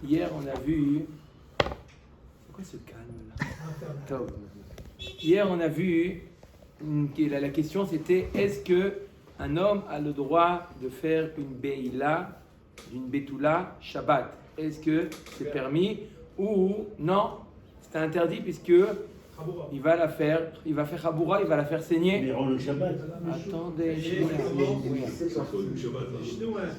Hier, on a vu. C'est quoi ce calme là? Top. Hier, on a vu. La question c'était est-ce que un homme a le droit de faire une beïla, une betula Shabbat? Est-ce que c'est permis ou non? C'est interdit puisque il va la faire, il va faire Chaboura, il va la faire saigner. Mais rend le Shabbat. Attendez,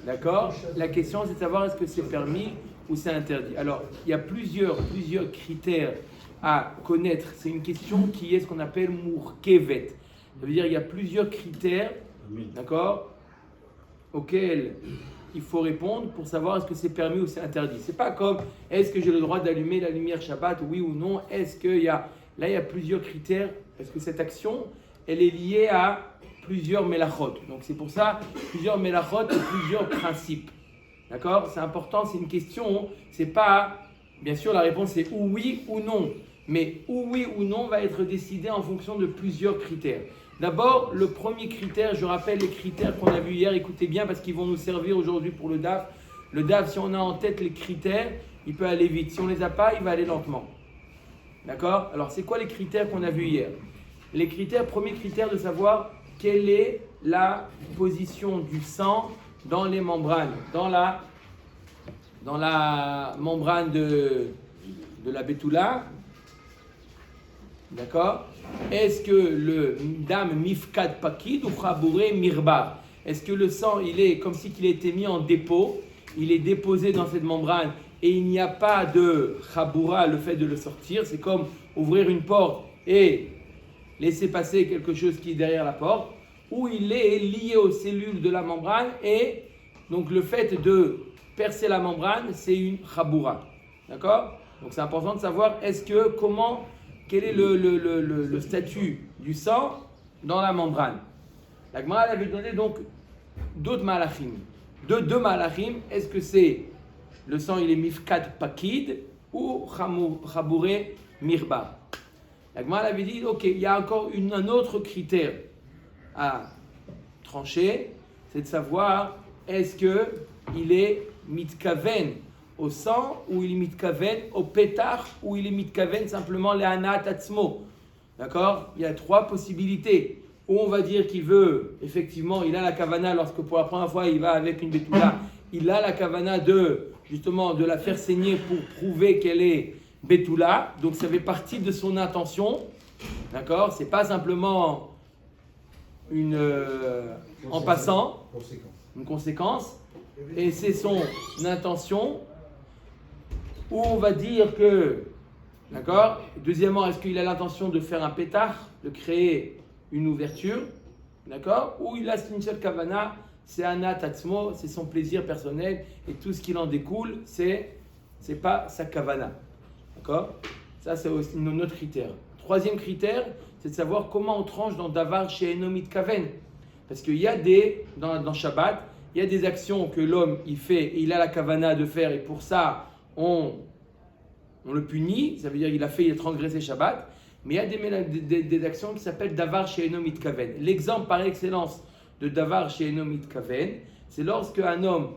d'accord? La question c'est de savoir est-ce que c'est permis ou c'est interdit. Alors, il y a plusieurs critères à connaître. C'est une question qui est ce qu'on appelle mourkevet. Ça veut dire il y a plusieurs critères, d'accord, auxquels il faut répondre pour savoir est-ce que c'est permis ou c'est interdit. C'est pas comme est-ce que j'ai le droit d'allumer la lumière Shabbat, oui ou non. Est-ce qu'il y a là il y a plusieurs critères. Est-ce que cette action elle est liée à plusieurs melachot. Donc c'est pour ça plusieurs melachot et plusieurs principes. D'accord? C'est important, c'est une question. C'est pas bien sûr la réponse c'est ou oui ou non. Mais ou oui ou non va être décidé en fonction de plusieurs critères. D'abord, le premier critère, je rappelle les critères qu'on a vus hier, écoutez bien parce qu'ils vont nous servir aujourd'hui pour le DAF. Le DAF, si on a en tête les critères, il peut aller vite. Si on ne les a pas, il va aller lentement. D'accord? Alors, c'est quoi les critères qu'on a vus hier? Les critères, premier critère de savoir quelle est la position du sang dans les membranes, dans la membrane de la Betula. D'accord? Est-ce que le dame mifkad pakid ou chabouré mirbar? Est-ce que le sang, il est comme si il a été mis en dépôt, il est déposé dans cette membrane et il n'y a pas de chaboura, le fait de le sortir, c'est comme ouvrir une porte et laisser passer quelque chose qui est derrière la porte, ou il est lié aux cellules de la membrane et donc le fait de percer la membrane, c'est une chaboura. D'accord? Donc c'est important de savoir quel est le statut du sang dans la membrane. La Gemara avait donné donc d'autres malachim. Deux malachim, est-ce que c'est le sang il est mifkat pakid ou chabouré mirbar? La Gemara avait dit ok, il y a encore un autre critère à trancher, c'est de savoir est-ce que il est mitkaven au sang, ou il est mitkaven au pétard, ou il est mitkaven simplement le hanat atzmo. D'accord? Il y a trois possibilités. Ou on va dire qu'il veut, effectivement, il a la kavana lorsque pour la première fois il va avec une betula, il a la kavana de la faire saigner pour prouver qu'elle est betula. Donc ça fait partie de son intention. D'accord? C'est pas simplement en passant, une conséquence. Et c'est son intention. Ou on va dire que, d'accord, deuxièmement, est-ce qu'il a l'intention de faire un pétard, de créer une ouverture, d'accord, ou il a une seule kavana, c'est anat atzmo, c'est son plaisir personnel, et tout ce qui en découle, c'est pas sa kavana, d'accord. Ça, c'est aussi un autre critère. Troisième critère, c'est de savoir comment on tranche dans davar chez enomit kaven, parce qu'il y a dans Shabbat, il y a des actions que l'homme, il fait, et il a la kavana de faire, et pour ça, on le punit, ça veut dire qu'il a transgressé Shabbat, mais il y a des actions qui s'appellent Davar She'eino Mitkaven. L'exemple par excellence de Davar She'eino Mitkaven, c'est lorsque un homme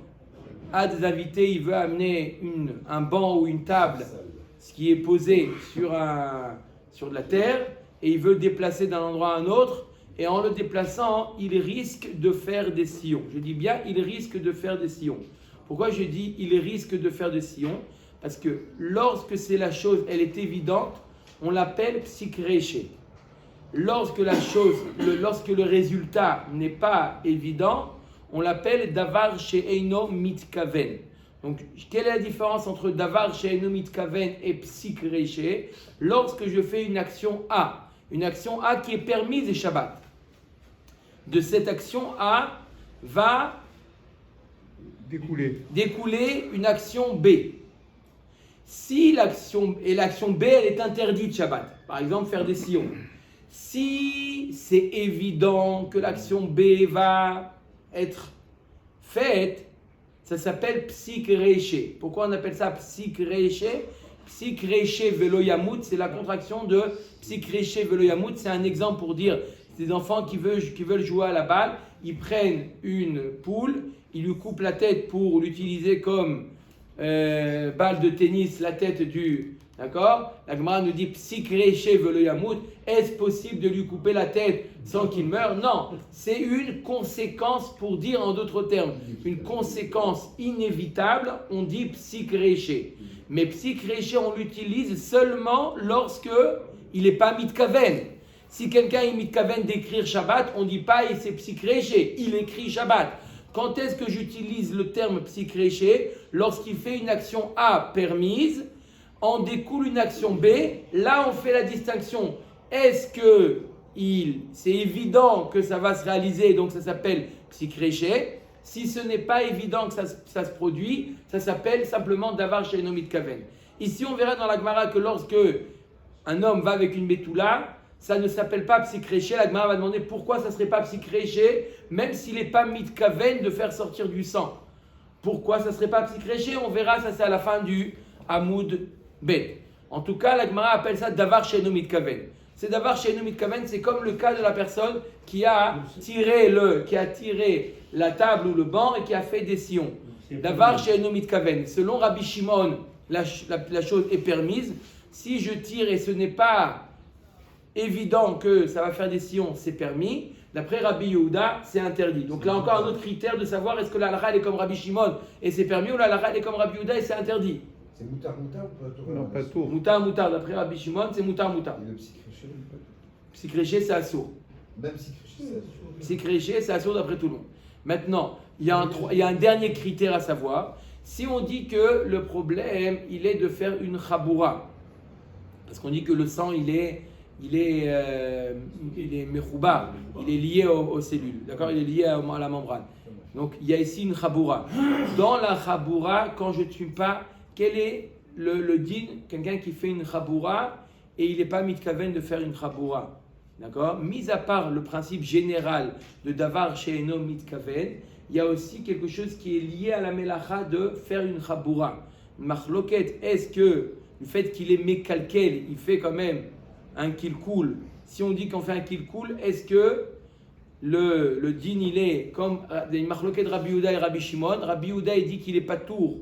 a des invités, il veut amener un banc ou une table, ce qui est posé sur de la terre, et il veut le déplacer d'un endroit à un autre, et en le déplaçant, il risque de faire des sillons. Je dis bien, il risque de faire des sillons. Pourquoi je dis il risque de faire des sillons? Parce que lorsque c'est la chose, elle est évidente, on l'appelle psikreché. Lorsque le résultat n'est pas évident, on l'appelle davar she'eino mitkaven. Donc, quelle est la différence entre davar she'eino mitkaven et psikreché? Lorsque je fais une action A qui est permise et Shabbat, de cette action A va découler une action B. Si l'action B elle est interdite Shabbat, par exemple faire des sillons, si c'est évident que l'action B va être faite, ça s'appelle psikreché. Pourquoi on appelle ça psikreché? Psikreché velo yamut, c'est la contraction de psikreché velo yamut. C'est un exemple pour dire des enfants qui veulent jouer à la balle, ils prennent une poule, il lui coupe la tête pour l'utiliser comme balle de tennis, la tête du... D'accord? La Gemara nous dit Psikreche velo yamout. Est-ce possible de lui couper la tête sans qu'il meure? Non, c'est une conséquence, pour dire en d'autres termes, une conséquence inévitable. On dit Psikreche. Mais Psikreche, on l'utilise seulement lorsque il n'est pas mitkaven. Si quelqu'un est mitkaven d'écrire Shabbat, on ne dit pas il s'est Psikreche, il écrit Shabbat. Quand est-ce que j'utilise le terme Psikreche? Lorsqu'il fait une action A permise, en découle une action B, là on fait la distinction. Est-ce que c'est évident que ça va se réaliser, donc ça s'appelle psikreché. Si ce n'est pas évident que ça se produit, ça s'appelle simplement davar she'eino mitkaven. Ici on verra dans la Gemara que lorsque un homme va avec une betula, ça ne s'appelle pas psikreché. La Gemara va demander pourquoi ça ne serait pas psikreché, même s'il n'est pas mitkaven de faire sortir du sang. Pourquoi ça ne serait pas psikreché? On verra, ça c'est à la fin du Hamoud Bet. En tout cas, la Gemara appelle ça davar she'eino mitkaven. C'est davar she'eino mitkaven, c'est comme le cas de la personne qui a tiré la table ou le banc et qui a fait des sillons. Davar she'eino mitkaven. Selon Rabbi Shimon, la chose est permise. Si je tire et ce n'est pas évident que ça va faire des sillons, c'est permis. D'après Rabbi Yehuda, c'est interdit. Donc là encore un autre critère de savoir est-ce que la halakha est comme Rabbi Shimon et c'est permis, ou la halakha est comme Rabbi Yehuda et c'est interdit. C'est moutar ou pas tour? Non, pas tour. Moutar, d'après Rabbi Shimon, c'est moutar. Et le psychréché, pas tour. Psychréché, c'est assourd. Même psychréché, c'est assourd. Psychréché, c'est assourd d'après tout le monde. Maintenant, il y a un dernier critère à savoir. Si on dit que le problème, il est de faire une chaboura, parce qu'on dit que le sang, il est mechouba, il est lié aux cellules, d'accord? Il est lié à la membrane. Donc, il y a ici une chaboura. Dans la chaboura, quand je ne tue pas, quel est le din? Quelqu'un qui fait une chaboura et il n'est pas mitkaven de faire une chaboura. D'accord? Mis à part le principe général de davar she'eino mitkaven, il y a aussi quelque chose qui est lié à la melacha de faire une chaboura. Machloket, est-ce que le fait qu'il est mekalkel, il fait quand même un kilkoul? Si on dit qu'on fait un kilkoul, est-ce que le din il est comme Machloket Rabbi Yehuda et Rabbi Shimon? Rabbi Yehuda il dit qu'il n'est pas tour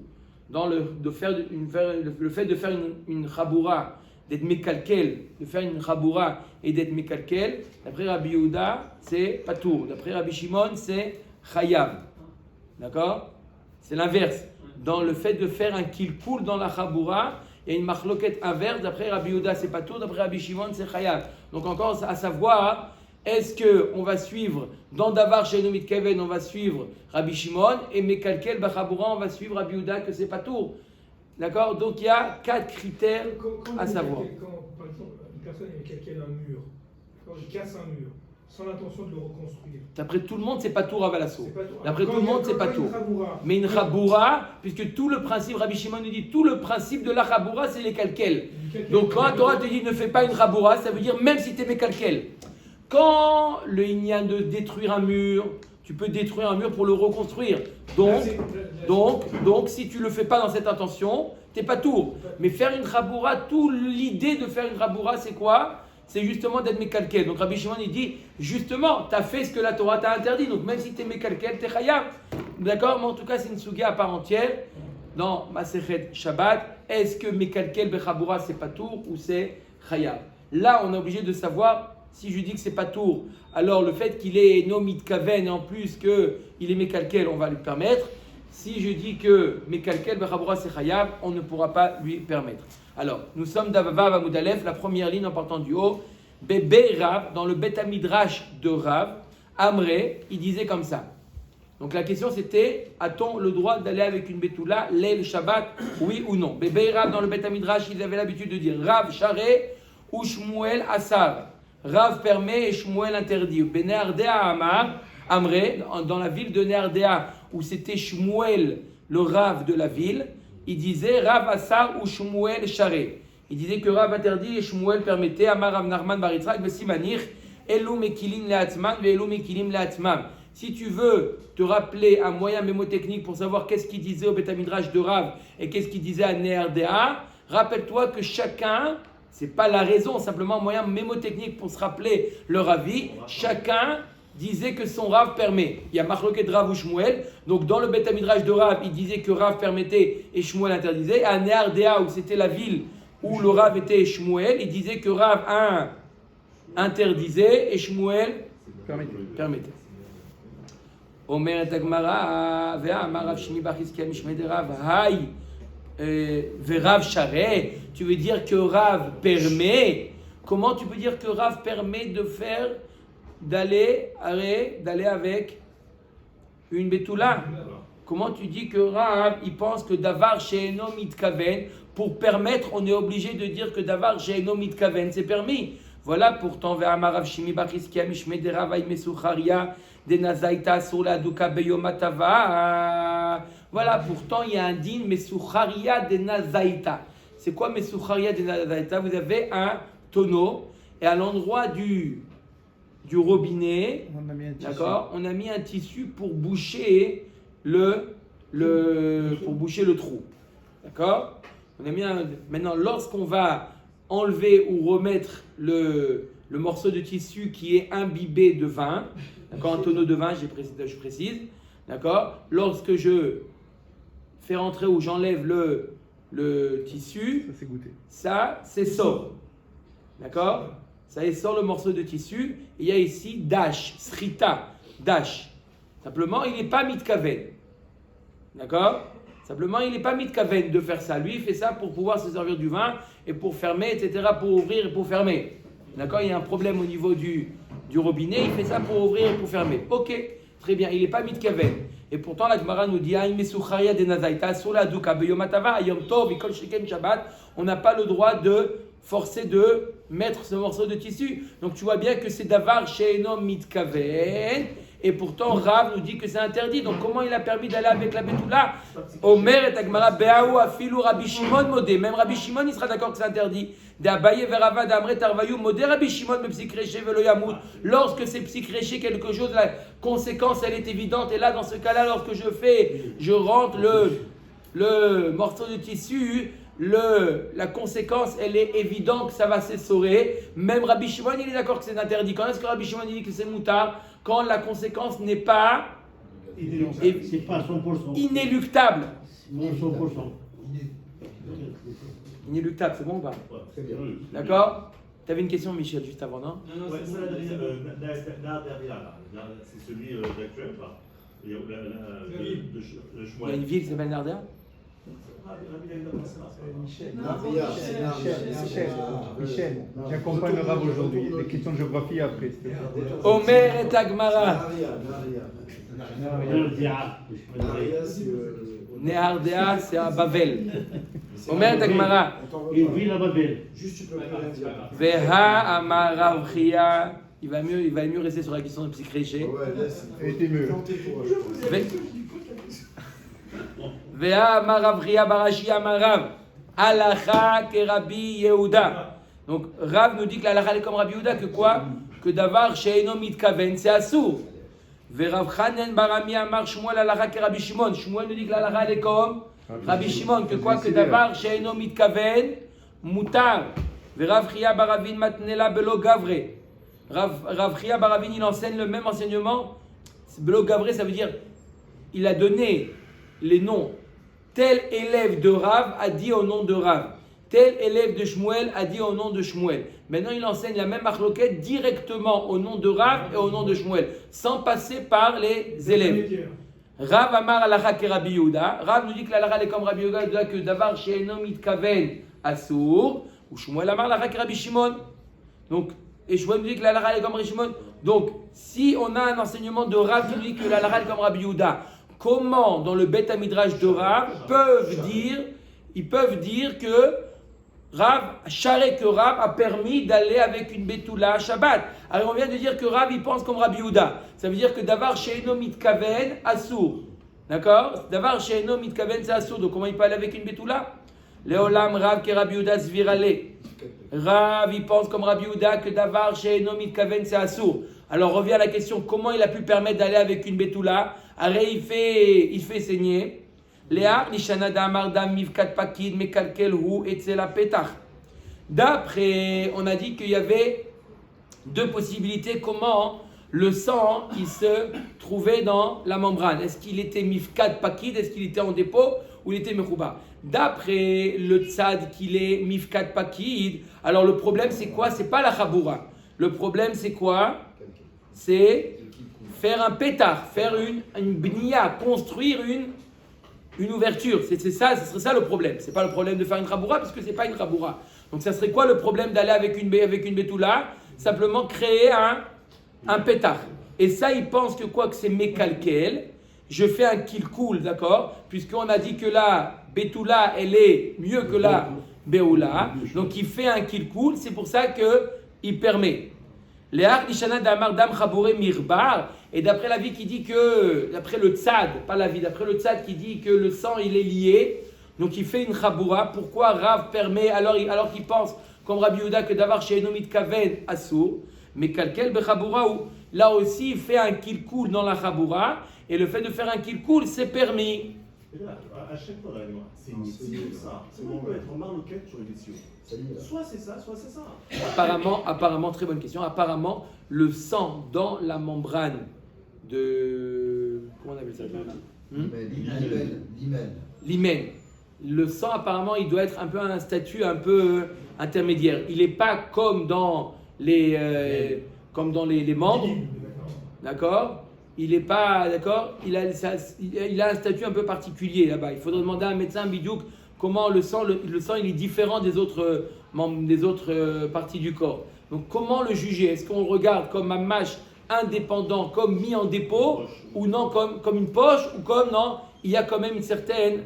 dans le fait de faire une chaboura, d'être mekalkel, de faire une chaboura et d'être mekalkel. D'après Rabbi Yehuda, c'est patour. D'après Rabbi Shimon, c'est chayav. D'accord? C'est l'inverse. Dans le fait de faire un kilkoul dans la chaboura, il y a une machloket inverse. D'après Rabbi Yehuda, c'est patour. D'après Rabbi Shimon, c'est chayav. Donc encore à savoir, est-ce qu'on va suivre, dans davar she'eino mitkaven, on va suivre Rabbi Shimon, et mekalkel b'chaboura, on va suivre Rabbi Yehuda, que c'est patour. D'accord? Donc il y a 4 critères à savoir. Quand, par exemple, une personne calcule un mur, quand il casse un mur, sans l'intention de le reconstruire. D'après tout le monde, c'est pas tour à Valasso. D'après tout le monde, c'est pas tour. Mais une chaboura, puisque tout le principe, Rabbi Shimon nous dit, tout le principe de la chaboura, c'est les calquels. Donc quand la Torah te dit ne fais pas une chaboura, ça veut dire même si tu es mes calquels. Quand le inyan de détruire un mur, tu peux détruire un mur pour le reconstruire. Donc si tu ne le fais pas dans cette intention, tu n'es pas tour. Mais faire une chaboura, toute l'idée de faire une chaboura, c'est quoi? C'est justement d'être mékalkel. Donc Rabbi Shimon il dit, justement, tu as fait ce que la Torah t'a interdit. Donc même si tu es mékalkel, tu es chayav. D'accord? Mais en tout cas, c'est une sugia à part entière. Dans Masechet Shabbat, est-ce que mékalkel bechaboura, c'est pas tour ou c'est chayav? Là, on est obligé de savoir. Si je dis que c'est pas tour, alors le fait qu'il est no mitkaven et en plus qu'il est mekalkel, on va lui permettre. Si je dis que mekalkel bechabura c'est chayav, on ne pourra pas lui permettre. Alors, nous sommes d'Avav Amud Aleph, la première ligne en partant du haut. Bébé Rav, dans le Bet Midrash de Rav, Amré, il disait comme ça. Donc la question c'était, a-t-on le droit d'aller avec une betula, l'El Shabbat, oui ou non? Bébé Rav, dans le Bet Midrash, ils avaient l'habitude de dire Rav Charé ou Shmuel Asar. Rav permet et Shmuel interdit. Benardea Amar, Amré, dans la ville de Nerdea, où c'était Shmuel, le Rav de la ville, il disait Rav Asar ou Shmuel Charé. Il disait que Rav interdit et Shmuel permettait. Amar Rav Nachman bar Yitzchak Besimanich, Elu Mekilim Le'atzman ve Elu Mekilim Le'atzmam. Si tu veux te rappeler un moyen mémotechnique pour savoir qu'est-ce qu'il disait au Beth Midrash de Rav et qu'est-ce qu'il disait à Nerdea, rappelle-toi que chacun. C'est pas la raison, simplement un moyen mémotechnique pour se rappeler leur avis. Chacun disait que son Rav permet. Il y a Machloket Rav ou Shmuel. Donc dans le Beth Midrash de Rav, il disait que Rav permettait et Shmuel interdisait. À Neardea, où c'était la ville où le Rav était Shmuel, il disait que Rav interdisait et Shmuel permettait. Omer et Agmara, Vea, Marav Shimi Bachizkia Mishmei de Rav, Haï, Verav Charé. Tu veux dire que Rav permet? Comment tu peux dire que Rav permet de faire, d'aller avec une Betula? Comment tu dis que Rav, il pense que Davar She'eno Mitkaven, pour permettre, on est obligé de dire que Davar She'eno Mitkaven, c'est permis. Voilà pourtant, Ve'amarav Shimi Bachizkia Mishmei de Rav Haï Mesucharia de Nazaita sur la Duka Beyomatava. Voilà pourtant, il y a un din Mesucharia de Nazaita. C'est quoi Mesucharia de Nazaita? Vous avez un tonneau et à l'endroit du robinet, on a mis un tissu pour boucher pour boucher le trou. D'accord? Maintenant, lorsqu'on va enlever ou remettre le morceau de tissu qui est imbibé de vin, d'accord, un tonneau de vin, je précise, d'accord, lorsque je fais rentrer ou j'enlève le tissu, ça sort, d'accord, ça sort le morceau de tissu. Il y a ici dash, srita, dash. Simplement, il n'est pas mitkaven, d'accord. Simplement, il n'est pas mitkaven de faire ça. Lui, il fait ça pour pouvoir se servir du vin et pour fermer, etc., pour ouvrir et pour fermer. D'accord? Il y a un problème au niveau du robinet, il fait ça pour ouvrir et pour fermer. Ok, très bien, il n'est pas mitkaven. Et pourtant, la Gemara nous dit, on n'a pas le droit de forcer de mettre ce morceau de tissu. Donc tu vois bien que c'est davar she'eno mitkaven. Et pourtant, Rav nous dit que c'est interdit. Donc, comment il a permis d'aller avec la Betula? Omer et Agmara Be'aou Afilu Rabbi Shimon Modé. Même Rabbi Shimon, il sera d'accord que c'est interdit. D'Abaye Verava d'Amre Tarvayou Modé Rabbi Shimon me psychréché velo yamout. Lorsque c'est psychréché quelque chose, la conséquence, elle est évidente. Et là, dans ce cas-là, lorsque je rentre le morceau de tissu, la conséquence, elle est évidente que ça va s'essorer. Même Rabbi Shimon, il est d'accord que c'est interdit. Quand est-ce que Rabbi Shimon dit que c'est moutard? Quand la conséquence n'est pas c'est pas 100%. Inéluctable. 100%. Inéluctable, c'est bon ou pas? Très bien. D'accord? Tu avais une question, Michel, juste avant, non? Ouais, c'est celui d'actuel, pas? Il y a une ville qui s'appelle Nardea? Michel, j'accompagne le Rav aujourd'hui. Des questions de géographie après. Omer et Agmara. Nehardea, c'est à Babel. Omer et Agmara. Une ville à Babel. Juste, tu peux rien dire. Veha Amarav Chia. Il va mieux rester sur la question de psychréché. Ouais, laisse. Était mieux. Veha Amarav Chia Barashi Amarav. Alacha ke Rabbi Yehuda. Donc Rav nous dit que l'alacha est comme Rabbi Yehuda, que quoi? Que davar she'eno mitkaven, c'est assour. Verav Chanen Barami Amar Shmuel alacha ke Rabbi Shimon. Shmuel nous dit que l'alacha est comme Rabbi Shimon, que quoi? Que davar she'eno mitkaven, mutar. Verav Chia Baravin matnela belo gavre. Rav Chia Baravin, il enseigne le même enseignement. Belo gavre, ça veut dire il a donné les noms. Tel élève de Rav a dit au nom de Rav. Tel élève de Shmuel a dit au nom de Shmuel. Maintenant, il enseigne la même marloquette directement au nom de Rav et au nom de Shmuel, sans passer par les élèves. Rav Amar alacha ke Rabbi Yehuda. Rav nous dit que l'alacha est comme Rabbi Yehuda, que davar she'eno mitkaven assour. Ou Shmuel Amar alacha ke Rabbi Shimon. Donc, et Shmuel nous dit que l'alacha est comme Rabbi Shimon. Donc, si on a un enseignement de Rav qui nous dit que l'alacha est comme Rabbi Yehuda, comment dans le Beth Midrash de Rav ils peuvent dire que Rav a permis d'aller avec une Betula à Shabbat. Alors on vient de dire que Rav il pense comme Rabbi Yehuda. Ça veut dire que davar she'eno mitkaven assour. D'accord? Davar she'eno mitkaven c'est assour. Donc comment il peut aller avec une Betula? Leolam Rav ke Rabbi Yehuda zvirale. Rav il pense comme Rabbi Yehuda que davar she'eno mitkaven c'est assour. Alors revient à la question, comment il a pu permettre d'aller avec une Betula? Arrête, il fait saigner. Léa, Nishanada Mardam Mivkat Pakid, Mekalkel Hu, Etzela Petach. D'après, on a dit qu'il y avait deux possibilités comment le sang, il se trouvait dans la membrane. Est-ce qu'il était mifkad pakid, est-ce qu'il était en dépôt ou il était mechouba? D'après le tzad qu'il est mifkad pakid, alors le problème c'est quoi? C'est pas la chaboura. Le problème c'est quoi? C'est faire un pétard, faire une bnia, construire une ouverture. C'est ça, ce serait ça le problème. C'est pas le problème de faire une chaboura parce que c'est pas une chaboura. Donc ça serait quoi le problème d'aller avec une bétoula? Simplement créer un pétard. Et ça, ils pensent que quoi que c'est mécalquel. Je fais un kilkoul, d'accord? Puisqu'on a dit que la bétoula, elle est mieux que la béoula. Donc il fait un kilkoul, c'est pour ça qu'il permet. Léar Ishana Damar Dam Chabouré Mirbar. Et d'après l'avis qui dit que, d'après le tzad, pas l'avis, d'après le tzad qui dit que le sang il est lié, donc il fait une chaboura. Pourquoi Rav permet, alors qu'il pense, comme Rabbi Yehuda, que d'avoir chez Enomit Kaven Assour, mais Kalkel Bechaboura, où là aussi il fait un kilkoul dans la chaboura, et le fait de faire un kilkoul, c'est permis. Et là, à chaque fois, là, c'est une mission, ça. C'est bon, on peut être en marloquette sur une mission. Soit c'est ça, soit c'est ça. Apparemment, très bonne question. Apparemment, le sang dans la membrane de. Comment on appelle ça? L'hymen. Le sang, apparemment, il doit être un peu un statut un peu intermédiaire. Il n'est pas comme dans les membres. D'accord? Il n'est pas. D'accord? Il a un statut un peu particulier là-bas. Il faudrait demander à un médecin bidiouk comment le sang il est différent des autres parties du corps. Donc comment le juger? Est-ce qu'on le regarde comme un mâche indépendant, comme mis en dépôt, ou non comme une poche, ou comme non, il y a quand même une certaine.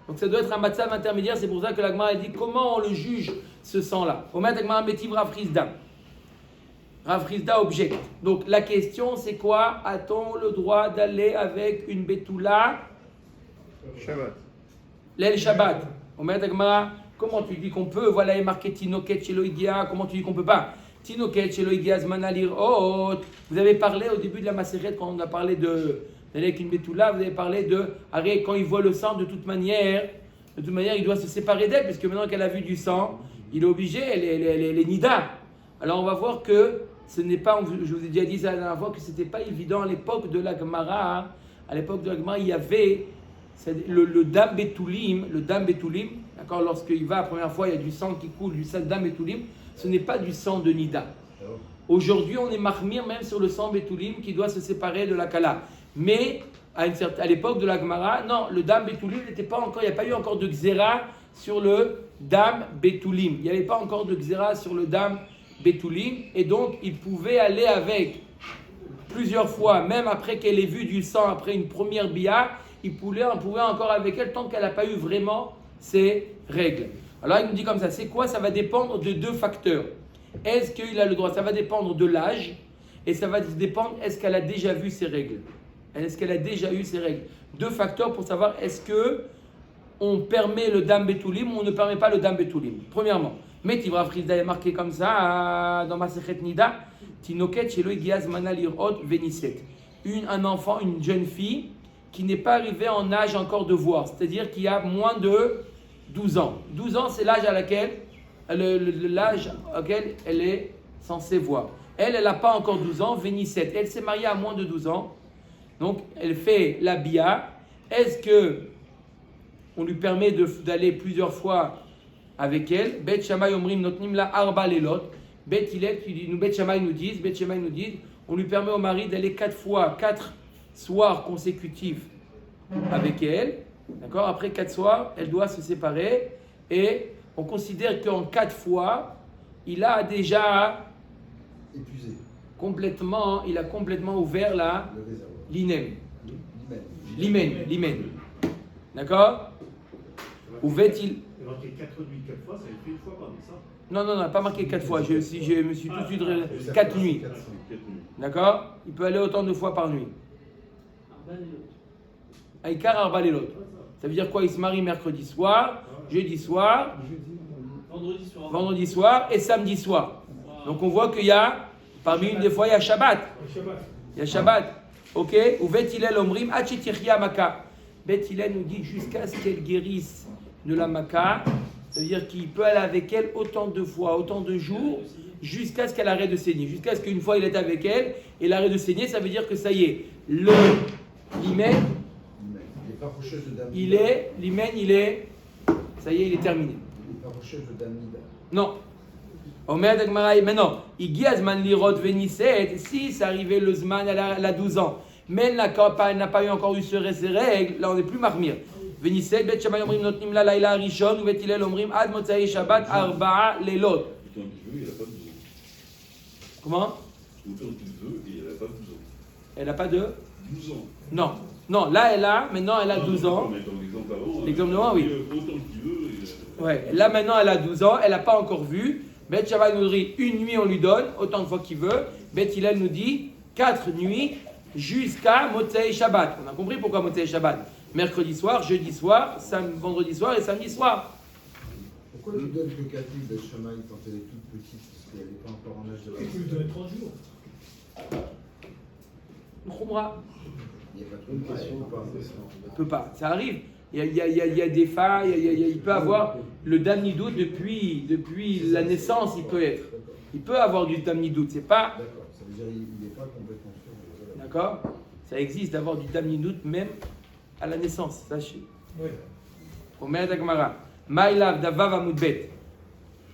Donc ça doit être un matzav intermédiaire, c'est pour ça que la Gemara dit comment on le juge ce sang-là. Au mettre Gemara Metiv Rav Chizda. Rav Chizda objecte. Donc la question c'est quoi? A-t-on le droit d'aller avec une bétoula Shabbat. L'El Shabbat. Au mettre Gemara, comment tu dis qu'on peut? Voilà, il est marqué Tinoket chez Loïdia. Comment tu dis qu'on peut pas? Tinoket chez Loïdia Zmanalir. Oh, vous avez parlé au début de la Maseret quand on a parlé de d'aller avec une bétoula, vous avez parlé de arrête, quand il voit le sang, de toute manière, il doit se séparer d'elle, parce que maintenant qu'elle a vu du sang, il est obligé, elle est nida. Alors on va voir que ce n'est pas, je vous ai déjà dit ça la dernière fois, que ce n'était pas évident à l'époque de la Gemara. À l'époque de la Gemara, il y avait le dam betoulim, d'accord, lorsqu'il va la première fois, il y a du sang qui coule, du dam betoulim, ce n'est pas du sang de nida. Aujourd'hui, on est marmire même sur le sang betoulim qui doit se séparer de la kala. Mais à l'époque de la Gemara, non, le dam betoulim n'était pas encore, il n'y a pas eu encore de xéra sur le dam betoulim. Il n'y avait pas encore de xéra sur le dam betoulim, et donc il pouvait aller avec plusieurs fois, même après qu'elle ait vu du sang, après une première bia, on pouvait encore avec elle tant qu'elle n'a pas eu vraiment ses règles. Alors il nous dit comme ça, c'est quoi? Ça va dépendre de deux facteurs. Est-ce qu'il a le droit? Ça va dépendre de l'âge, et ça va dépendre, est-ce qu'elle a déjà vu ses règles? Est-ce qu'elle a déjà eu ses règles? Deux facteurs pour savoir est-ce que on permet le dam betoulim ou on ne permet pas le dam betoulim. Premièrement, Metiv Rav Chizda est marqué comme ça dans Masechet Nida, Tinoket shelo igiaz mana lirot veniset. Un enfant, une jeune fille qui n'est pas arrivée en âge encore de voir, c'est-à-dire qui a moins de 12 ans. 12 ans, c'est l'âge l'âge auquel elle est censée voir. Elle n'a pas encore 12 ans, Vénisset. Elle s'est mariée à moins de 12 ans. Donc, elle fait la bia. Est-ce que on lui permet d'aller plusieurs fois avec elle? Bet Shammai omrim notnim la arba lelot. Bet Shammai nous disent, on lui permet au mari d'aller 4 soirs consécutifs avec elle. D'accord? Après 4 soirs, elle doit se séparer. Et on considère qu'en 4 fois, il a déjà épuisé. Il a complètement ouvert l'hymen. D'accord? Ouvert-il? Il a marqué 4 nuits, 4 fois, ça fait une fois par nuit, ça? Non, pas marqué 4 fois. Je me suis tout de suite 4 nuits. D'accord? Il peut aller autant de fois par nuit. Aïkar Arbalelot. Ça veut dire quoi? Il se marie mercredi soir, jeudi soir, vendredi soir et samedi soir. Donc on voit qu'il y a, parmi une des fois, il y a Shabbat. Il y a Shabbat. Ok? Ou Bet Hillel Omrim, Achitiria Maka. Bet Hillel nous dit jusqu'à ce qu'elle guérisse de la Maka. Ça veut dire qu'il peut aller avec elle autant de fois, autant de jours jusqu'à ce qu'elle arrête de saigner. Jusqu'à ce qu'une fois il est avec elle, et elle arrête de saigner, ça veut dire que ça y est. Le l'hymen, Les faroucheuses de Damnida. ça y est, il est terminé. Les faroucheuses de Damnida. Non. Omer Dagmara, maintenant, Igiazman Lirot Veniset, si c'est arrivé le Zman, elle a 12 ans, mais elle n'a pas eu encore eu ses règles, là on n'est plus marmire. Veniset, Bet Shammai Omrim Notnim La Laila Rishon, ou Bet Hillel Omrim Ad Motzai Shabbat Arba'a Leilot. Autant qu'il veut, il n'a pas 12 ans. Comment? Autant qu'il veut, et il n'a pas 12 ans. Elle n'a pas de 12 ans. Non. Non, là maintenant elle a 12 ans. Mais dans l'exemple avant, L'exemple d'avant, oui. Autant qu'il veut. Ouais, là maintenant elle a 12 ans, elle n'a pas encore vu. Bet Shammai nous dit une nuit on lui donne, autant de fois qu'il veut. Bet Hillel nous dit 4 nuits jusqu'à Motzei Shabbat. On a compris pourquoi Motzei Shabbat. Mercredi soir, jeudi soir, vendredi soir et samedi soir. Pourquoi tu donnes que 4 nuits de Shammai quand elle est toute petite, parce qu'elle n'est pas encore en âge de Il faut lui donner 30 jours. Khumra. Il n'y a pas trop de question ou pas? Il peut pas, ça arrive. Il y a des failles, il peut avoir le damnidout depuis la naissance, il peut être. Il peut avoir du damnidout, c'est pas. D'accord, ça veut dire qu'il n'est pas complètement sûr. D'accord? Ça existe d'avoir du damnidout même à la naissance, sachez. Oui. Omer Dagmara. Maïlav Davav Amudbet.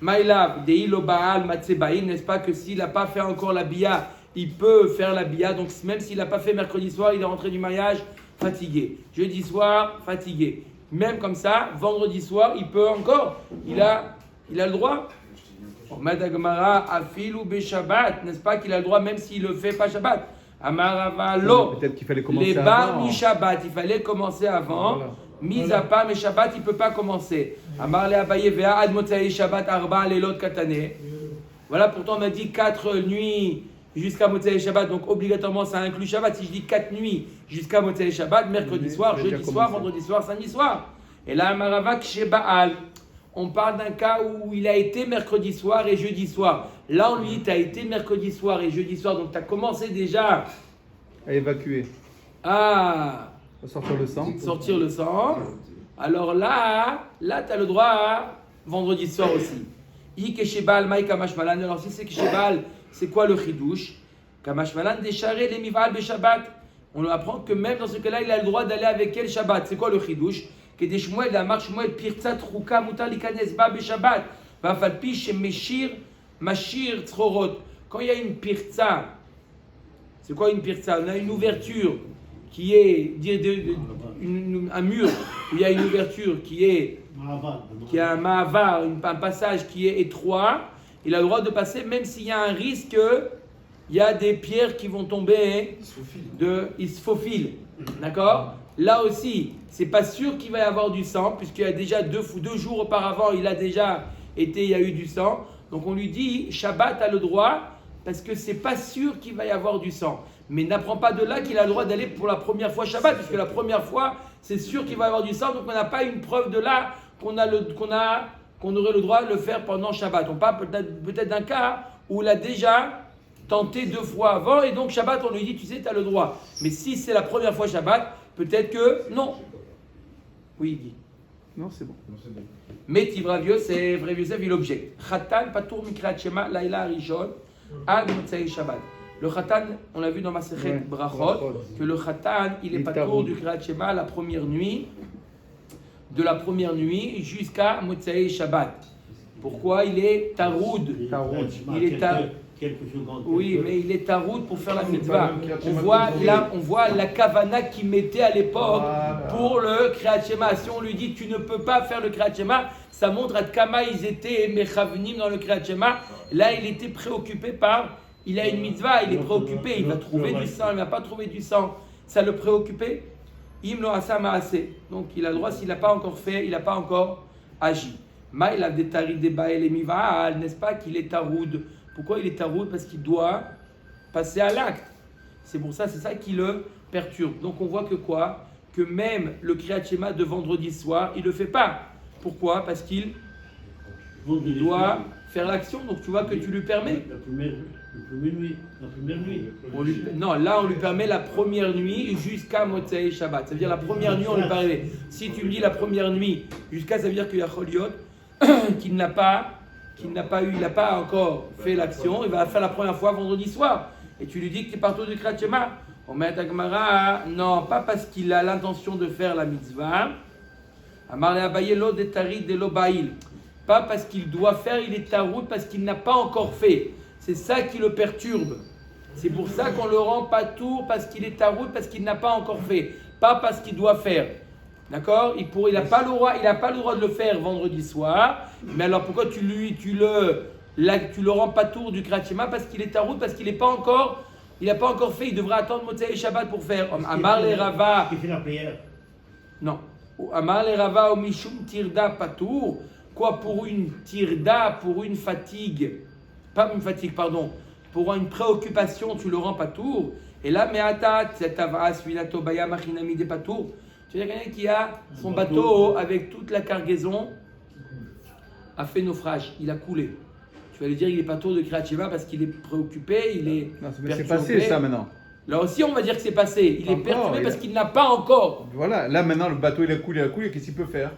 Maïlav Deilo Baal Matsebaïn, n'est-ce pas que s'il n'a pas fait encore la bia, il peut faire la bia, donc même s'il n'a pas fait mercredi soir, il est rentré du mariage fatigué. Jeudi soir, fatigué. Même comme ça, vendredi soir, il peut encore, il a le droit. Madagmara Afilu Be Shabbat, n'est-ce pas qu'il a le droit même s'il ne le fait pas Shabbat? Amaravalo. Peut-être qu'il fallait commencer Les avant. bar mi Shabbat, il fallait commencer avant. Voilà. Mis à part, mais Shabbat, il ne peut pas commencer. Amar le Abaye Vea Ad Motzai Shabbat Arba Leilot Katane. Voilà, pourtant on a dit 4 nuits jusqu'à Motzai Shabbat, donc obligatoirement ça inclut Shabbat. Si je dis 4 nuits jusqu'à Motzai Shabbat, mercredi soir, jeudi soir, vendredi soir, samedi soir. Et là, Amaravak chez Baal, on parle d'un cas où il a été mercredi soir et jeudi soir. Là, on lui dit, tu as été mercredi soir et jeudi soir, donc tu as commencé déjà À évacuer. à À sortir le sang. sortir le sang. Alors là tu as le droit vendredi soir aussi. Alors si c'est Keshebal, c'est quoi le chidouche? Kamashmalan décharé les mival be Shabbat. On apprend que même dans ce cas-là, il a le droit d'aller avec elle Shabbat. C'est quoi le chidouche? Que des shmuel, la marche shmuel, pirza truka mutar likanes ba be Shabbat. Va falpi chez meshir mashir tzrorot. Quand il y a une pirza, c'est quoi une pirza? On a une ouverture qui est un mur où il y a une ouverture qui a un ma'avar, un passage qui est étroit. Il a le droit de passer même s'il y a un risque, il y a des pierres qui vont tomber il se faufile. D'accord? Là aussi, c'est pas sûr qu'il va y avoir du sang, puisqu'il y a déjà 2 jours auparavant, il y a eu du sang. Donc on lui dit, Shabbat a le droit, parce que c'est pas sûr qu'il va y avoir du sang. Mais n'apprend pas de là qu'il a le droit d'aller pour la première fois Shabbat, puisque la première fois, c'est sûr qu'il va y avoir du sang, donc on n'a pas une preuve de là qu'on aurait le droit de le faire pendant Shabbat. On parle peut-être d'un cas où il a déjà tenté 2 fois avant, et donc Shabbat, on lui dit, tu sais, tu as le droit. Mais si c'est la première fois Shabbat, peut-être que non. Oui, Guy. Non, c'est bon. Mais Tivrav Yosef, Rav Yosef, il objecte. Khatan patur mikrat shema laila rishon ad motzei Shabbat. Le khatan, on l'a vu dans Masechet Brachot, que le khatan, il est patur du krat shema la première nuit, de la première nuit jusqu'à motzei Shabbat. Pourquoi il est taroud? Il est taroud. Oui, mais il est taroud pour faire la mitzvah. On voit la kavana qu'il mettait à l'époque pour le Kriyat Shema. Si on lui dit tu ne peux pas faire le Kriyat Shema, ça montre à Kama ils étaient mechavnim dans le Kriyat Shema. Là, il était préoccupé il a une mitzvah, il est préoccupé, il va trouver du sang, il ne va pas trouver du sang. Ça le préoccupait. Imlo asa maase. Donc il a le droit, s'il n'a pas encore fait, il n'a pas encore agi. Ma il a des tarid des bael et mivaal, n'est-ce pas qu'il est taroud? Pourquoi il est taroud? Parce qu'il doit passer à l'acte. C'est pour ça, c'est ça qui le perturbe. Donc on voit que quoi? Que même le Kriyat Shema de vendredi soir, il ne le fait pas. Pourquoi? Parce qu'il doit faire l'action. Donc tu vois que tu lui permets. La première nuit. Non, là on lui permet la première nuit jusqu'à Motzei Shabbat. Ça veut dire la première nuit on lui permet. Si tu me dis la première nuit jusqu'à, ça veut dire qu'il y a Choliot qu'il n'a pas qu'il n'a pas encore fait l'action, il va la faire la première fois vendredi soir. Et tu lui dis que tu es partout du Kriyat Shema. On met à Gemara, non, pas parce qu'il a l'intention de faire la mitzvah. Amar Abaye lo de tarid de lo ba'il. Pas parce qu'il doit faire, il est taroud parce qu'il n'a pas encore fait. C'est ça qui le perturbe. C'est pour ça qu'on le rend pas tour parce qu'il est taroud, parce qu'il n'a pas encore fait. Pas parce qu'il doit faire. D'accord? Il n'a pas le droit de le faire vendredi soir. Mais alors pourquoi tu le rends pas tour du Kriyat Shema? Parce qu'il est taroud, parce qu'il n'a pas encore fait. Il devra attendre Motzei et Shabbat pour faire. Amar le Rava. Il fait la prière. Non. Amar le Rava ou Mishum Tirda Patour. Quoi, pour une tirda, pour une fatigue, pas une fatigue, pardon, pour une préoccupation, tu le rends pas tour. Et là, me'atat, cet avas, vinato, baya, machinami, des patour. Tu as quelqu'un qui a son bateau avec toute la cargaison, a fait naufrage, il a coulé. Tu vas lui dire qu'il est pas tour de Kriyat Shema parce qu'il est préoccupé, il est. Non, mais c'est passé ça maintenant. Là aussi, on va dire que c'est passé. Il est perturbé parce qu'il n'a pas encore. Voilà, là maintenant le bateau il a coulé, qu'est-ce qu'il peut faire?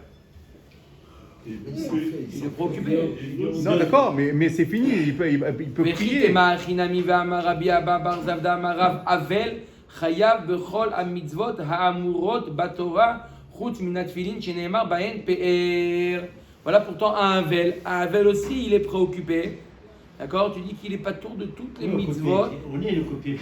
Il est préoccupé. Non, d'accord, mais c'est fini, il peut prier. Voilà pourtant un Havel aussi, il est préoccupé. D'accord? Tu dis qu'il n'est pas tour de toutes les mitzvot. On est le côté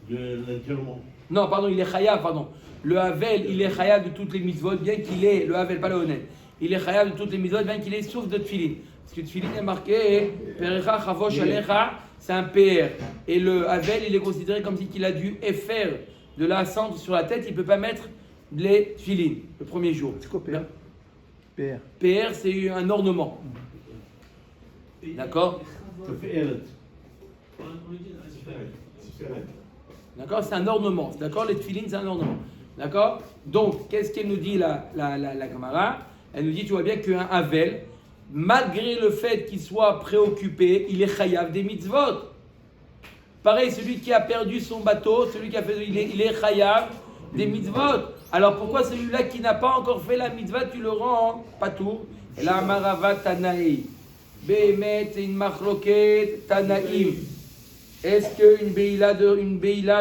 de l'enterrement. Non, pardon, il est chayav, pardon. Le Havel, il est chayav de toutes les mitzvot, bien qu'il est, le Havel, pas le Onen. Il est chayav de toutes les mitzvot, bien qu'il est sauf de tfilin. Parce que tfilin est marqué, Perecha Chavosh Alecha, c'est un PR. Et le Havel, il est considéré comme si il a dû faire de la cendre sur la tête, il ne peut pas mettre les tfilin le premier jour. C'est quoi PR? PR, c'est un ornement. D'accord? D'accord, c'est un ornement. D'accord, les tfilin, c'est un ornement. D'accord? Donc, qu'est-ce qu'elle nous dit la Gemara? Elle nous dit, tu vois bien qu'un Havel, malgré le fait qu'il soit préoccupé, il est chayav des mitzvot. Pareil, celui qui a perdu son bateau, celui qui a fait, il est chayav des mitzvot. Alors pourquoi celui-là qui n'a pas encore fait la mitzvah, tu le rends pas tout? Et là, Marava Tanaï. Behemet, c'est une machloket Tanaïm. Est-ce qu'une beïla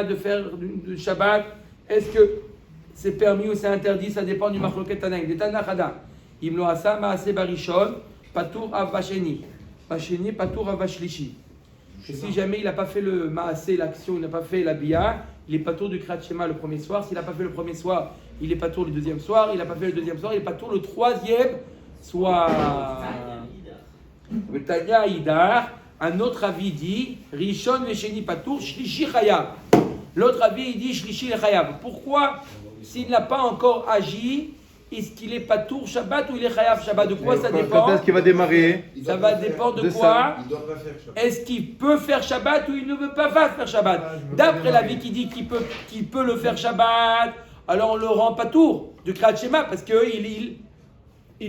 de faire de Shabbat, est-ce que c'est permis ou c'est interdit? Ça dépend du machloket Tanaïm. Des Tanachada. Imlo asa maase barishon, patour avasheni. Vasheni, patour avashlishi. Et si jamais il n'a pas fait le maasé, l'action, il n'a pas fait la bia, il est patour du Kriyat Shema le premier soir. S'il n'a pas fait le premier soir, il est patour le deuxième soir. Il n'a pas fait le deuxième soir, il est patour le troisième soir. Le Tanya Idar, un autre avis dit Rishon vesheni patour, shlishi chayav. L'autre avis il dit shlishi chayav. Pourquoi, s'il n'a pas encore agi, est-ce qu'il est patour Shabbat ou il est chayav Shabbat? De quoi ça dépend? Quand est-ce qu'il va démarrer? Ça va dépendre de quoi? Il doit pas faire Shabbat. Est-ce qu'il peut faire Shabbat ou il ne veut pas faire Shabbat? D'après l'avis qui dit qu'il peut le faire Shabbat, alors on le rend patour de Kriyat Shema parce qu'il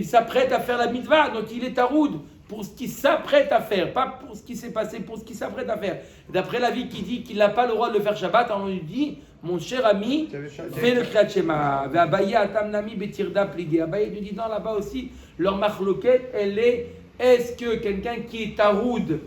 s'apprête à faire la mitzvah, donc il est taroud pour ce qu'il s'apprête à faire, pas pour ce qui s'est passé, pour ce qu'il s'apprête à faire. D'après l'avis qui dit qu'il n'a pas le droit de le faire Shabbat, alors on lui dit, mon cher ami, fais le Kriyat Shema. Abaye atamnami betirda pligé. Abaye nous dit non, là-bas aussi, leur machloket, elle est, est-ce que quelqu'un qui est taroud,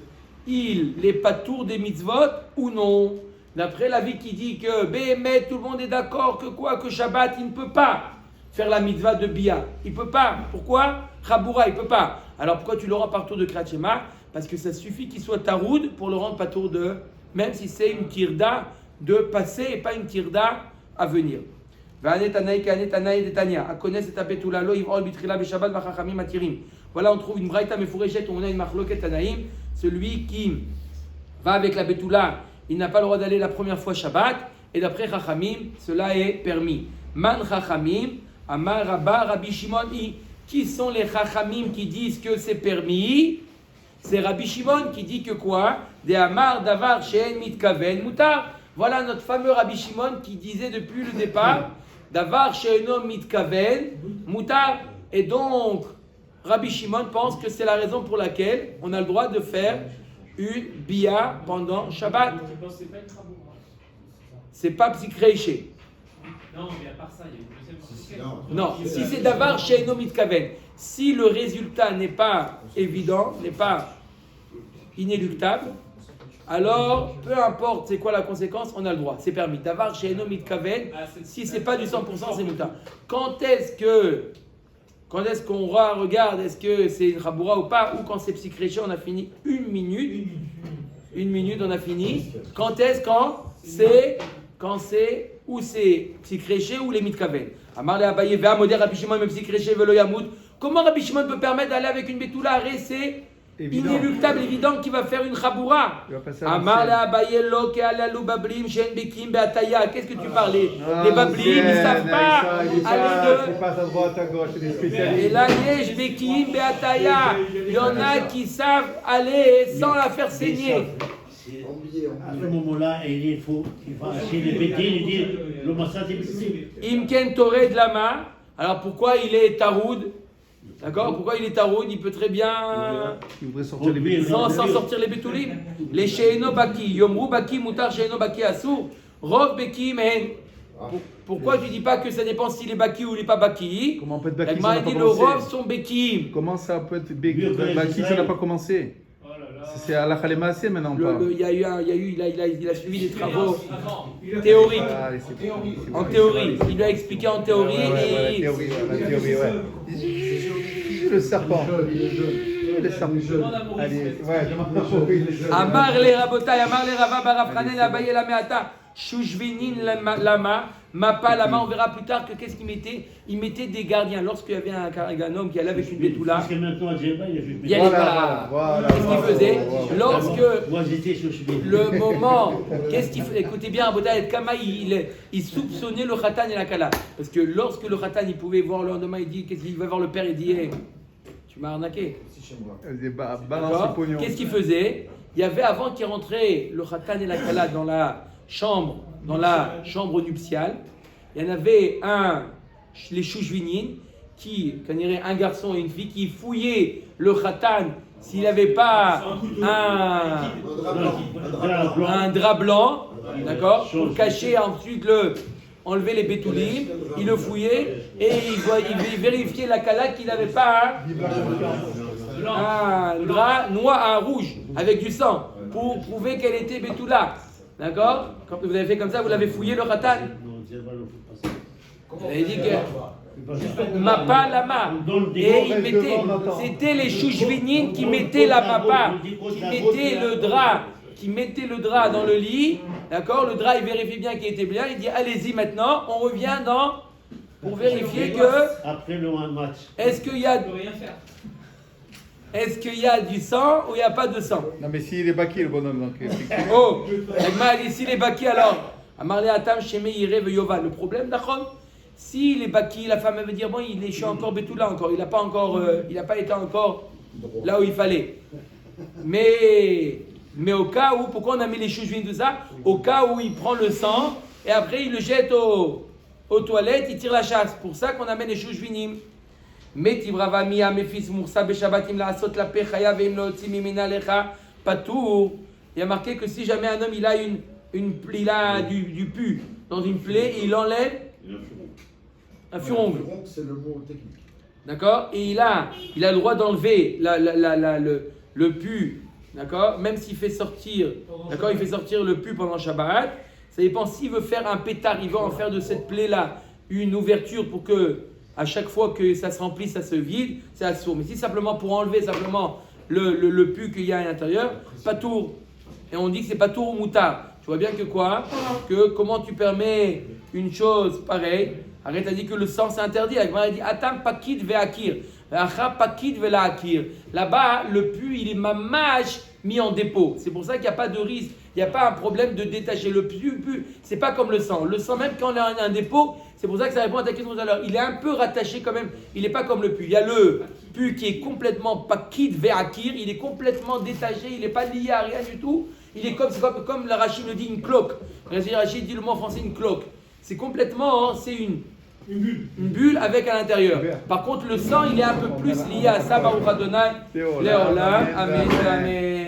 il n'est pas tour des mitzvot ou non? D'après l'avis qui dit que Béhémet, tout le monde est d'accord que Shabbat, il ne peut pas faire la mitzvah de Bia. Il ne peut pas. Pourquoi? Chaboura, il ne peut pas. Alors pourquoi tu le rends par tour de Kriyat Shema? Parce que ça suffit qu'il soit taroud pour le rendre par tour de, même si c'est une tirda de passé et pas une tirda à venir. Voilà, on trouve une braïta mefureshet où on a une machloket tanaïm. Celui qui va avec la betula, il n'a pas le droit d'aller la première fois Shabbat, et d'après Chachamim, cela est permis. Man Chachamim, Amar Rabba, Rabbi Shimon, qui sont les Chachamim qui disent que c'est permis? C'est Rabbi Shimon qui dit que quoi? De Amar Davar She'en Mitkaven Mutar. Voilà notre fameux Rabbi Shimon qui disait depuis le départ Davar She'eno Mitkaven Mutar. Et donc, Rabbi Shimon pense que c'est la raison pour laquelle on a le droit de faire une bia pendant Shabbat. C'est pas psychréché. Non, mais à part ça, il y a une deuxième conséquence. Non, si c'est davar she'eino mitkaven, si le résultat n'est pas évident, n'est pas inéluctable, alors peu importe c'est quoi la conséquence, on a le droit, c'est permis. Davar she'eino mitkaven, si c'est pas du 100%, c'est mutar. Quand est-ce qu'on regarde, est-ce que c'est une raboura ou pas, ou quand c'est psychréché, on a fini une minute, on a fini. Quand est-ce quand c'est ou c'est psychréché ou les mitkaven. Amar le Abaye ve'a modé Rabbi Shimon même psychréché velo yamoud. Comment Rabbi Shimon peut permettre d'aller avec une bétoula c'est inéluctable, évident qu'il va faire une chaboura. Amar le Abaye lo ke alalou bablim shen bekim beataya. Qu'est-ce que tu parlais? Les bablim, ils savent pas aller de. Ils passent à droite, à gauche, c'est des spécialistes. Et là, yesh bekim beataya. Il y en a qui savent aller sans la faire saigner. À ce moment-là, il faut acheter les béquilles et dire le massage est possible. Imken toré de la main. Alors pourquoi il est taroud? D'accord? Pourquoi il est taroud? Il peut très bien Il voudrait sortir les bétoulis. sans sortir les bétoulim. Les sheino baki, yomru baki mutar sheino baki asur. Rov beki men. Pourquoi tu dis pas que ça dépend s'il est baki ou il n'est pas baki? Comment on peut être baki? La dit le rov sont bekim. Comment ça peut être baki? Ça n'a pas commencé. C'est à la Khalemassé maintenant. Il a suivi des travaux théoriques. En théorie. Il a expliqué en théorie. La théorie, le serpent. Le serpent. Allez, Amar le rabotai, amar le rava barafranen abaye la meata. Shushvinin lama, mapa lama. On verra plus tard que qu'est-ce qu'il mettait. Il mettait des gardiens. Lorsqu'il y avait un homme qui allait avec une bétoula. Parce que maintenant, à Djerba, il a fait. Qu'est-ce qu'il faisait? Lorsque moi, j'étais sur le moment, qu'est-ce qu'il faisait? Écoutez bien, Aboda Kama, il soupçonnait le khatan et la kala. Parce que lorsque le khatan, il pouvait voir le lendemain, il dit, qu'est-ce qu'il va voir le père, il dit, hey, tu m'as arnaqué. Qu'est-ce qu'il faisait? Il y avait avant qu'il rentrait le khatan et la kala dans la chambre nuptiale, il y en avait les chouchvinines, un garçon et une fille, qui fouillaient le khatan s'il n'avait pas un drap blanc, d'accord, pour cacher ensuite enlever les bétoulim, il le fouillait et il vérifiait la kala qu'il n'avait pas un drap noir, rouge avec du sang pour prouver qu'elle était bétoula. D'accord? Quand vous avez fait comme ça, vous l'avez fouillé le khatan. Vous avez dit que mapa lama. Et il mettait, c'était les chouchvinines qui mettaient la mapa, qui mettaient le drap dans le lit. D'accord? Le drap, il vérifie bien qu'il était bien. Il dit allez-y maintenant, on revient pour vérifier que. Après le match. Est-ce qu'il y a du sang ou il n'y a pas de sang? Non, mais s'il est baki, le bonhomme, donc. Oh, s'il est baki, alors, Amarle Atam, Sheme, Irev, Yova. Le problème, d'accord? S'il est baki, la femme veut dire bon, je suis encore bétoula encore, il n'a pas été encore là où il fallait. Mais au cas où, pourquoi on a mis les chouchouines de ça? Au cas où il prend le sang et après il le jette aux toilettes, il tire la chasse. Pour ça qu'on amène les chouchouinim. Il y a marqué que si jamais un homme il a du pu dans une plaie, il enlève un furongle. C'est le mot technique. D'accord? Et il a le droit d'enlever le pu, d'accord? Même s'il fait sortir, d'accord? Il fait sortir le pu pendant Shabbat. Ça dépend s'il veut faire un pétard, il va en faire de cette plaie-là une ouverture pour que à chaque fois que ça se remplit, ça se vide, c'est assourd. Mais si simplement pour enlever simplement le pu qu'il y a à l'intérieur, pas tour. Et on dit que c'est pas tour ou moutard. Tu vois bien que quoi? Que comment tu permets une chose pareille? Arrête, a dit que le sang c'est interdit. Il dit Atam pakid ve'akir. Acha pakid ve'la'akir. Là-bas, le pu, il est mamash mis en dépôt. C'est pour ça qu'il n'y a pas de risque. Il n'y a pas un problème de détacher le pu. C'est pas comme le sang. Le sang, même quand on a un dépôt, c'est pour ça que ça répond à ta question tout à l'heure. Il est un peu rattaché quand même. Il n'est pas comme le pu. Il y a le pu qui est complètement pakid ve'akir. Il est complètement détaché. Il n'est pas lié à rien du tout. Il est comme la Rachid le dit, une cloque. Rachid dit le mot en français, une cloque. C'est complètement, c'est une bulle avec à l'intérieur. Par contre, le sang, il est un peu plus lié à ça. Baruch Adonai, Léolam, Amen, Amen.